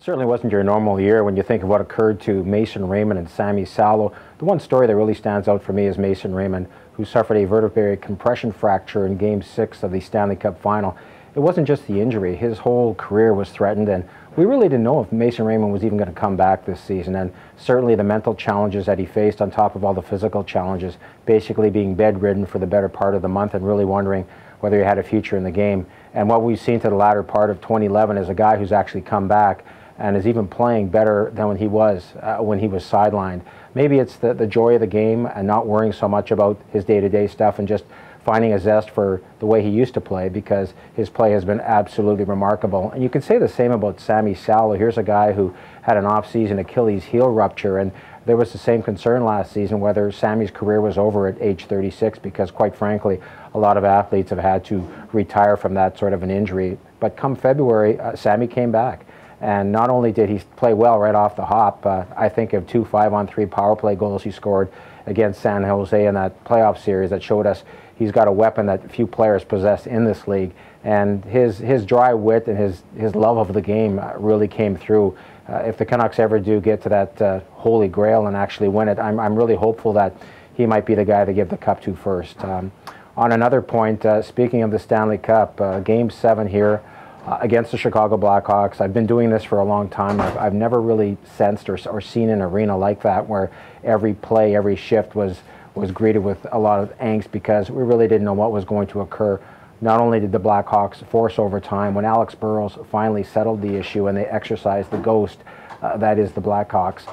Certainly wasn't your normal year when you think of what occurred to Mason Raymond and Sami Salo. The one story that really stands out for me is Mason Raymond, who suffered a vertebrae compression fracture in Game 6 of the Stanley Cup Final. It wasn't just the injury. His whole career was threatened, and we really didn't know if Mason Raymond was even going to come back this season. And certainly the mental challenges that he faced on top of all the physical challenges, basically being bedridden for the better part of the month and really wondering whether he had a future in the game. And what we've seen to the latter part of 2011 is a guy who's actually come back and is even playing better than when he was sidelined. Maybe it's the joy of the game and not worrying so much about his day-to-day stuff and just finding a zest for the way he used to play, because his play has been absolutely remarkable. And you can say the same about Sami Salo. Here's a guy who had an off-season Achilles heel rupture, and there was the same concern last season whether Sami's career was over at age 36, because quite frankly, a lot of athletes have had to retire from that sort of an injury. But come February, Sami came back. And not only did he play well right off the hop, I think of 2 5-on-3 power play goals he scored against San Jose in that playoff series that showed us he's got a weapon that few players possess in this league. And his dry wit and his love of the game really came through. If the Canucks ever do get to that holy grail and actually win it, I'm really hopeful that he might be the guy to give the cup to first. On another point, speaking of the Stanley Cup, Game 7 here, against the Chicago Blackhawks. I've been doing this for a long time. I've never really sensed or seen an arena like that where every play, every shift was greeted with a lot of angst, because we really didn't know what was going to occur. Not only did the Blackhawks force overtime, when Alex Burrows finally settled the issue and they exercised the ghost that is the Blackhawks,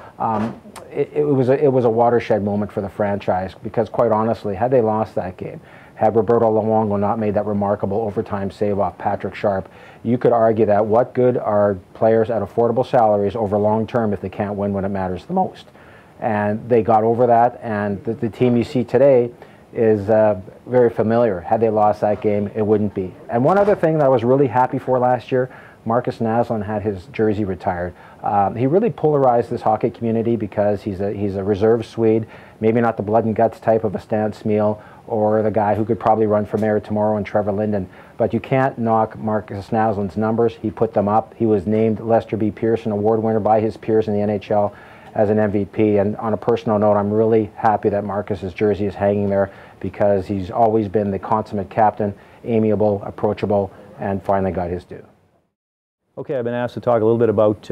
it was a watershed moment for the franchise, because quite honestly, had they lost that game, had Roberto Luongo not made that remarkable overtime save off Patrick Sharp, you could argue that what good are players at affordable salaries over long term if they can't win when it matters the most? And they got over that, and the team you see today is very familiar. Had they lost that game, it wouldn't be. And one other thing that I was really happy for last year, Marcus Naslund had his jersey retired. He really polarized this hockey community because he's a reserve Swede, maybe not the blood and guts type of a Stan Smyl or the guy who could probably run for mayor tomorrow and Trevor Linden. But you can't knock Marcus Naslund's numbers. He put them up. He was named Lester B. Pearson Award winner by his peers in the NHL as an MVP. And on a personal note, I'm really happy that Marcus's jersey is hanging there, because he's always been the consummate captain, amiable, approachable, and finally got his due. Okay, I've been asked to talk a little bit about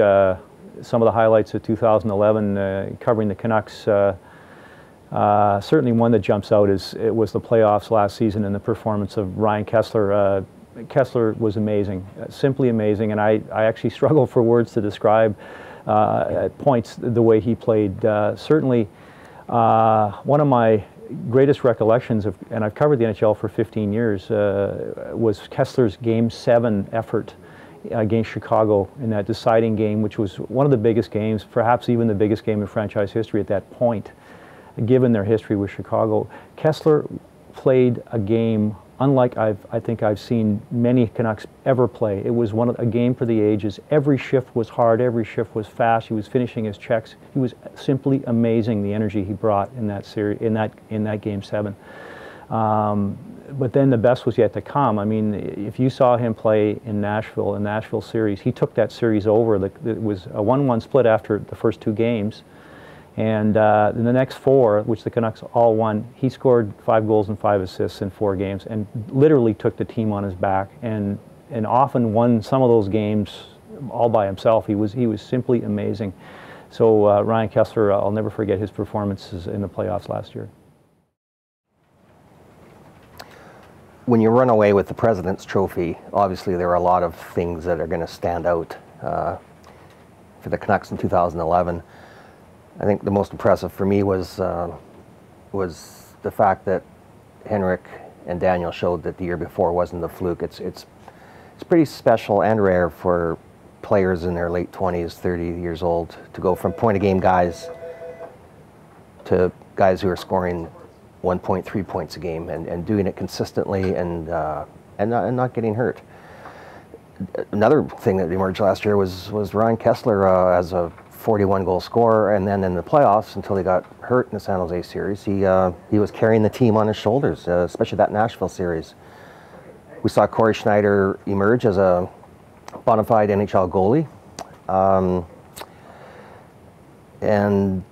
some of the highlights of 2011 covering the Canucks. Certainly one that jumps out was the playoffs last season and the performance of Ryan Kesler. Kesler was amazing, simply amazing, and I actually struggle for words to describe at points the way he played. Certainly one of my greatest recollections of, and I've covered the NHL for 15 years, was Kessler's Game 7 effort against Chicago in that deciding game, which was one of the biggest games, perhaps even the biggest game in franchise history at that point, given their history with Chicago. Kessler played a game unlike I think I've seen many Canucks ever play. It was a game for the ages. Every shift was hard, every shift was fast. He was finishing his checks. He was simply amazing, the energy he brought in that series, in that Game 7. But then the best was yet to come. I mean, if you saw him play in Nashville series, he took that series over. It was a 1-1 split after the first 2 games. And in the next 4, which the Canucks all won, he scored 5 goals and 5 assists in 4 games and literally took the team on his back and often won some of those games all by himself. He was simply amazing. So Ryan Kesler, I'll never forget his performances in the playoffs last year. When you run away with the President's Trophy, obviously there are a lot of things that are going to stand out for the Canucks in 2011. I think the most impressive for me was the fact that Henrik and Daniel showed that the year before wasn't a fluke. It's pretty special and rare for players in their late 20s, 30 years old, to go from point-of-game guys to guys who are scoring 1.3 points a game and doing it consistently and not getting hurt. Another thing that emerged last year was Ryan Kesler as a 41-goal scorer, and then in the playoffs, until he got hurt in the San Jose series, he was carrying the team on his shoulders, especially that Nashville series. We saw Corey Schneider emerge as a bona fide NHL goalie. And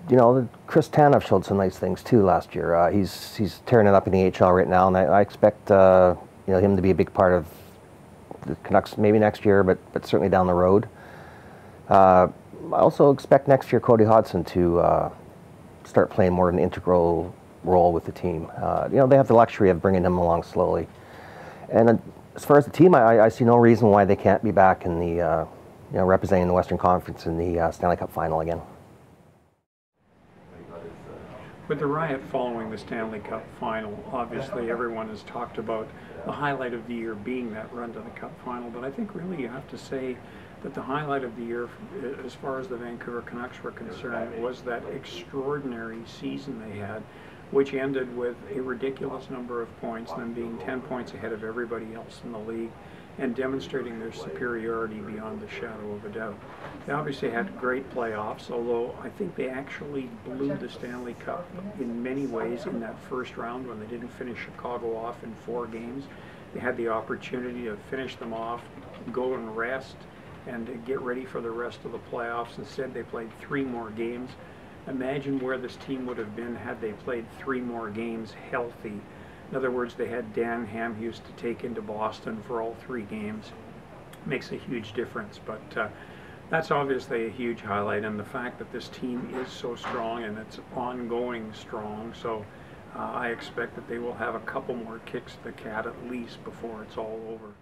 you know, Chris Tanev showed some nice things too last year. He's tearing it up in the AHL right now, and I expect you know, him to be a big part of the Canucks maybe next year, but certainly down the road. I also expect next year Cody Hodgson to start playing more of an integral role with the team. You know, they have the luxury of bringing him along slowly. And as far as the team, I see no reason why they can't be back in the you know, representing the Western Conference in the Stanley Cup Final again. With the riot following the Stanley Cup Final, obviously everyone has talked about the highlight of the year being that run to the Cup Final, but I think really you have to say that the highlight of the year, as far as the Vancouver Canucks were concerned, was that extraordinary season they had, which ended with a ridiculous number of points, them being 10 points ahead of everybody else in the league, and demonstrating their superiority beyond the shadow of a doubt. They obviously had great playoffs, although I think they actually blew the Stanley Cup in many ways in that first round when they didn't finish Chicago off in 4 games. They had the opportunity to finish them off, go and rest, and get ready for the rest of the playoffs. Instead, they played 3 more games. Imagine where this team would have been had they played 3 more games healthy. In other words, they had Dan Hamhuis to take into Boston for all 3 games. Makes a huge difference, but that's obviously a huge highlight, and the fact that this team is so strong and it's ongoing strong, so I expect that they will have a couple more kicks at the cat at least before it's all over.